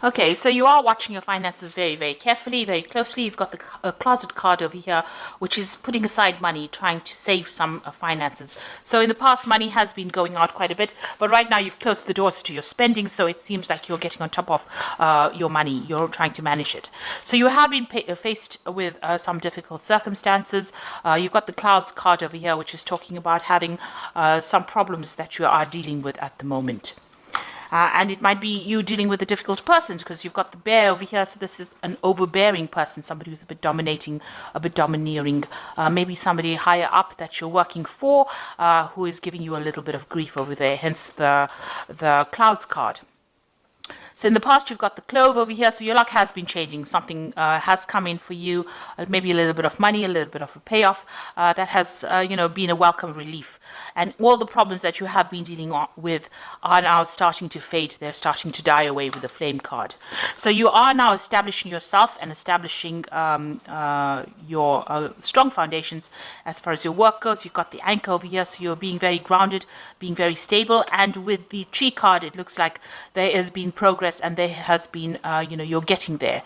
Okay, so you are watching your finances very, very carefully, very closely. You've got the closet card over here, which is putting aside money, trying to save some finances. So in the past, money has been going out quite a bit, but right now you've closed the doors to your spending, so it seems like you're getting on top of your money. You're trying to manage it. So you have been faced with some difficult circumstances. You've got the clouds card over here, which is talking about having some problems that you are dealing with at the moment. And it might be you dealing with a difficult person because you've got the bear over here. So this is an overbearing person, somebody who's a bit dominating, a bit domineering. Maybe somebody higher up that you're working for who is giving you a little bit of grief over there, hence the clouds card. So in the past, you've got the clove over here. So your luck has been changing. Something has come in for you, maybe a little bit of money, a little bit of a payoff that has, been a welcome relief. And all the problems that you have been dealing with are now starting to fade. They're starting to die away with the flame card. So you are now establishing yourself and establishing your strong foundations as far as your work goes. You've got the anchor over here, so you're being very grounded, being very stable. And with the tree card, it looks like there has been progress and there has been, you're getting there.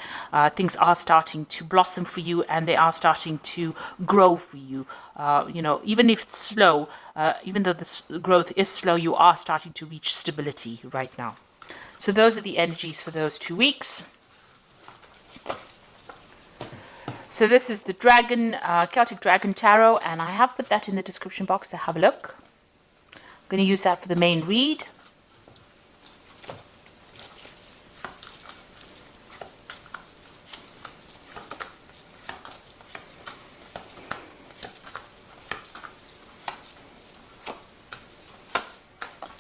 Things are starting to blossom for you and they are starting to grow for you. Even if it's slow, even though the growth is slow, you are starting to reach stability right now. So those are the energies for those 2 weeks. So this is the Dragon, Celtic Dragon Tarot, and I have put that in the description box to have a look. I'm going to use that for the main read.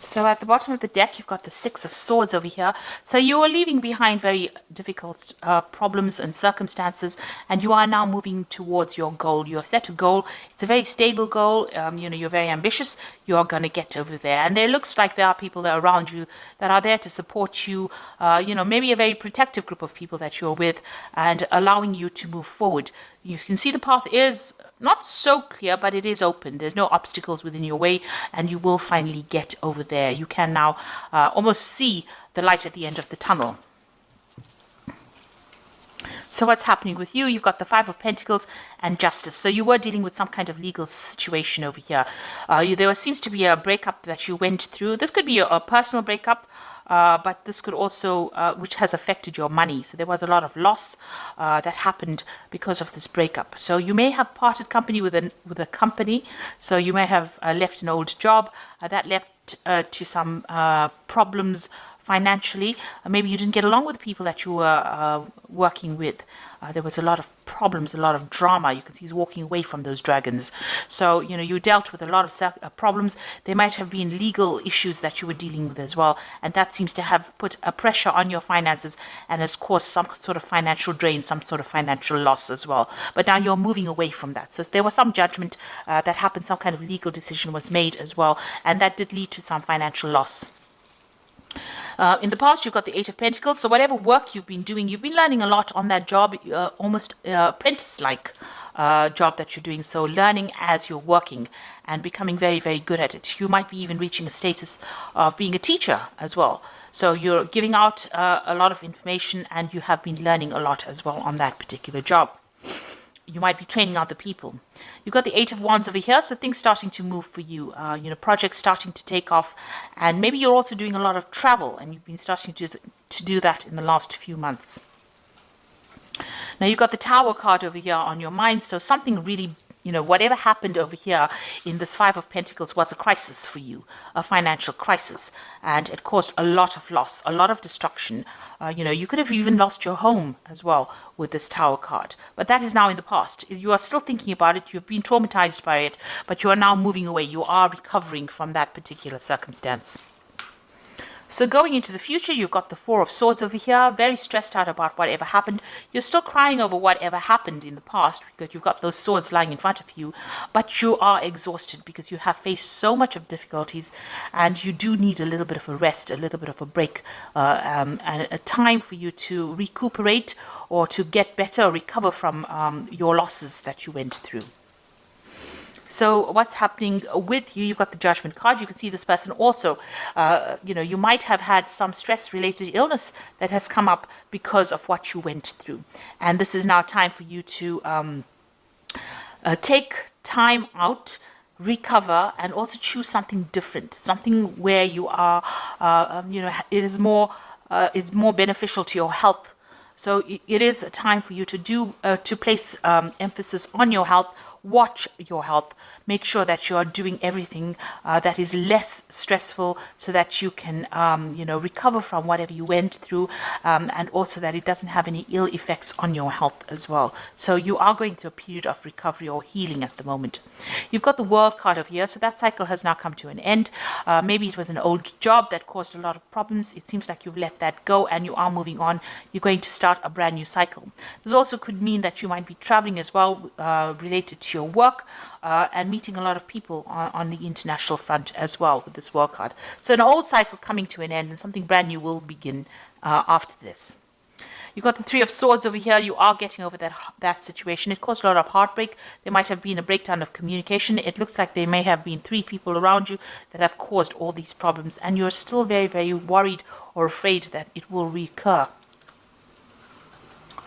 So at the bottom of the deck, you've got the Six of Swords over here. So you are leaving behind very difficult problems and circumstances, and you are now moving towards your goal. You have set a goal. It's a very stable goal. You're very ambitious. You are going to get over there. And it looks like there are people that are around you that are there to support you, maybe a very protective group of people that you're with and allowing you to move forward. You can see the path is not so clear, but it is open. There's no obstacles within your way, and you will finally get over there. You can now almost see the light at the end of the tunnel. So what's happening with you? You've got the Five of Pentacles and Justice. So you were dealing with some kind of legal situation over here. There seems to be a breakup that you went through. This could be a personal breakup. But this could also, which has affected your money. So there was a lot of loss that happened because of this breakup. So you may have parted company with a company. So you may have left an old job that left to some problems financially. Maybe you didn't get along with the people that you were working with. There was a lot of problems, a lot of drama. You can see he's walking away from those dragons. So, you dealt with a lot of problems. There might have been legal issues that you were dealing with as well. And that seems to have put a pressure on your finances and has caused some sort of financial drain, some sort of financial loss as well. But now you're moving away from that. So there was some judgment that happened, some kind of legal decision was made as well. And that did lead to some financial loss. In the past, you've got the Eight of Pentacles. So whatever work you've been doing, you've been learning a lot on that job, almost apprentice-like job that you're doing. So learning as you're working and becoming very, very good at it. You might be even reaching a status of being a teacher as well. So you're giving out a lot of information and you have been learning a lot as well on that particular job. You might be training other people. You've got the Eight of Wands over here, so things starting to move for you. Projects starting to take off, and maybe you're also doing a lot of travel, and you've been starting to do that in the last few months. Now you've got the Tower card over here on your mind, so something really, whatever happened over here in this Five of Pentacles was a crisis for you, a financial crisis, and it caused a lot of loss, a lot of destruction. You could have even lost your home as well with this Tower card, but that is now in the past. You are still thinking about it, you've been traumatized by it, but you are now moving away. You are recovering from that particular circumstance. So going into the future, you've got the Four of Swords over here, very stressed out about whatever happened. You're still crying over whatever happened in the past because you've got those swords lying in front of you, but you are exhausted because you have faced so much of difficulties and you do need a little bit of a rest, a little bit of a break, and a time for you to recuperate or to get better or recover from your losses that you went through. So what's happening with you? You've got the Judgment card. You can see this person also, you might have had some stress-related illness that has come up because of what you went through. And this is now time for you to take time out, recover, and also choose something different, something where you are, it's more beneficial to your health. So it is a time for you to place emphasis on your health. Watch your health. Make sure that you are doing everything that is less stressful, so that you can, recover from whatever you went through, and also that it doesn't have any ill effects on your health as well. So you are going through a period of recovery or healing at the moment. You've got the World card over here, so that cycle has now come to an end. Maybe it was an old job that caused a lot of problems. It seems like you've let that go and you are moving on. You're going to start a brand new cycle. This also could mean that you might be traveling as well, related to your work, and meeting a lot of people on the international front as well with this World card. So an old cycle coming to an end, and something brand new will begin after this. You've got the Three of Swords over here. You are getting over that situation. It caused a lot of heartbreak. There might have been a breakdown of communication. It looks like there may have been 3 people around you that have caused all these problems, and you're still very, very worried or afraid that it will recur.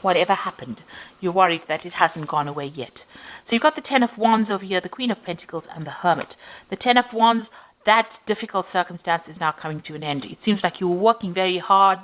Whatever happened, you're worried that it hasn't gone away yet. So you've got the Ten of Wands over here, the Queen of Pentacles, and the Hermit. The Ten of Wands, that difficult circumstance is now coming to an end. It seems like you were working very hard,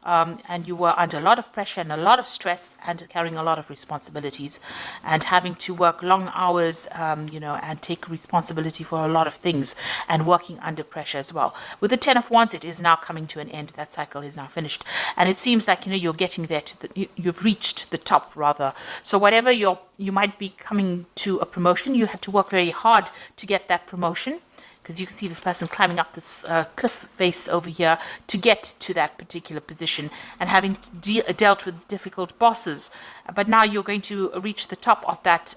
and you were under a lot of pressure and a lot of stress, and carrying a lot of responsibilities, and having to work long hours, and take responsibility for a lot of things, and working under pressure as well. With the Ten of Wands, it is now coming to an end. That cycle is now finished, and it seems like you're getting there you've reached the top rather. So whatever you might be coming to a promotion, you had to work very hard to get that promotion, because you can see this person climbing up this cliff face over here to get to that particular position, and having dealt with difficult bosses. But now you're going to reach the top of that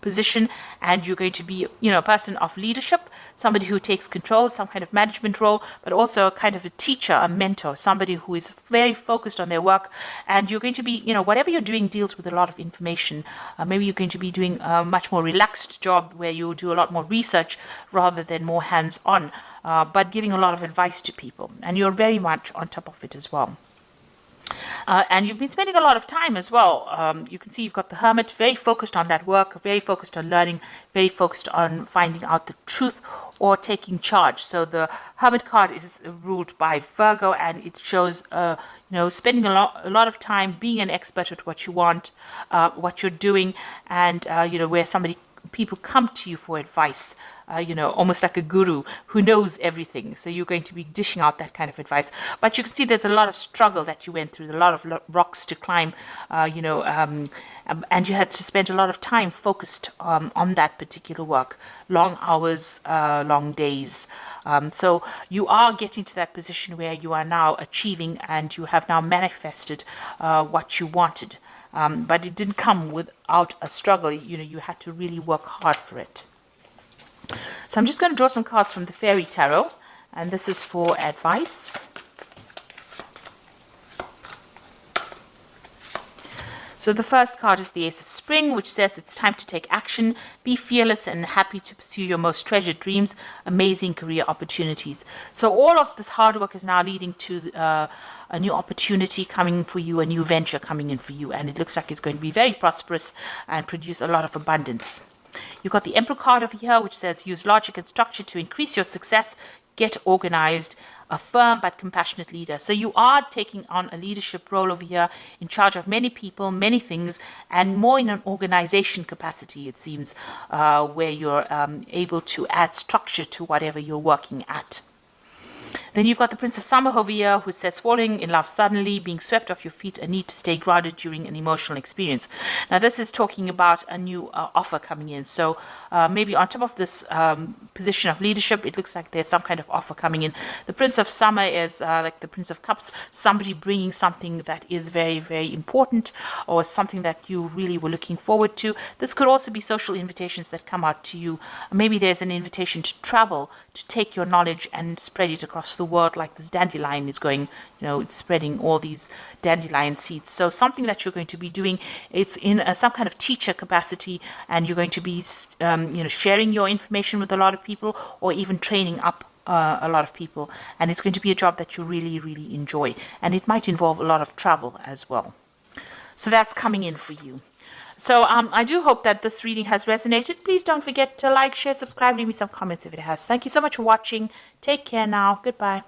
position, and you're going to be, a person of leadership, somebody who takes control, some kind of management role, but also a kind of a teacher, a mentor, somebody who is very focused on their work. And you're going to be, whatever you're doing deals with a lot of information. Maybe you're going to be doing a much more relaxed job where you do a lot more research rather than more hands-on, but giving a lot of advice to people. And you're very much on top of it as well. And you've been spending a lot of time as well. You can see you've got the Hermit, very focused on that work, very focused on learning, very focused on finding out the truth or taking charge. So the Hermit card is ruled by Virgo, and it shows, spending a lot of time being an expert at what you want, what you're doing, and, where people come to you for advice. Almost like a guru who knows everything. So you're going to be dishing out that kind of advice. But you can see there's a lot of struggle that you went through, a lot of rocks to climb, and you had to spend a lot of time focused on that particular work. Long hours, long days. So you are getting to that position where you are now achieving, and you have now manifested what you wanted. But it didn't come without a struggle. You had to really work hard for it. So I'm just going to draw some cards from the Fairy Tarot, and this is for advice. So the first card is the Ace of Spring, which says it's time to take action, be fearless and happy to pursue your most treasured dreams, amazing career opportunities. So all of this hard work is now leading to a new opportunity coming for you, a new venture coming in for you, and it looks like it's going to be very prosperous and produce a lot of abundance. You've got the Emperor card over here, which says use logic and structure to increase your success, get organized, a firm but compassionate leader. So you are taking on a leadership role over here, in charge of many people, many things, and more in an organization capacity, it seems, where you're able to add structure to whatever you're working at. Then you've got the Prince of Summer over here, who says falling in love suddenly, being swept off your feet, a need to stay grounded during an emotional experience. Now this is talking about a new offer coming in. So maybe on top of this position of leadership, it looks like there's some kind of offer coming in. The Prince of Summer is like the Prince of Cups, somebody bringing something that is very, very important, or something that you really were looking forward to. This could also be social invitations that come out to you. Maybe there's an invitation to travel, to take your knowledge and spread it across the world like this dandelion is going, it's spreading all these dandelion seeds. So something that you're going to be doing, it's in some kind of teacher capacity, and you're going to be, sharing your information with a lot of people, or even training up a lot of people. And it's going to be a job that you really, really enjoy. And it might involve a lot of travel as well. So that's coming in for you. So I do hope that this reading has resonated. Please don't forget to like, share, subscribe, leave me some comments if it has. Thank you so much for watching. Take care now. Goodbye.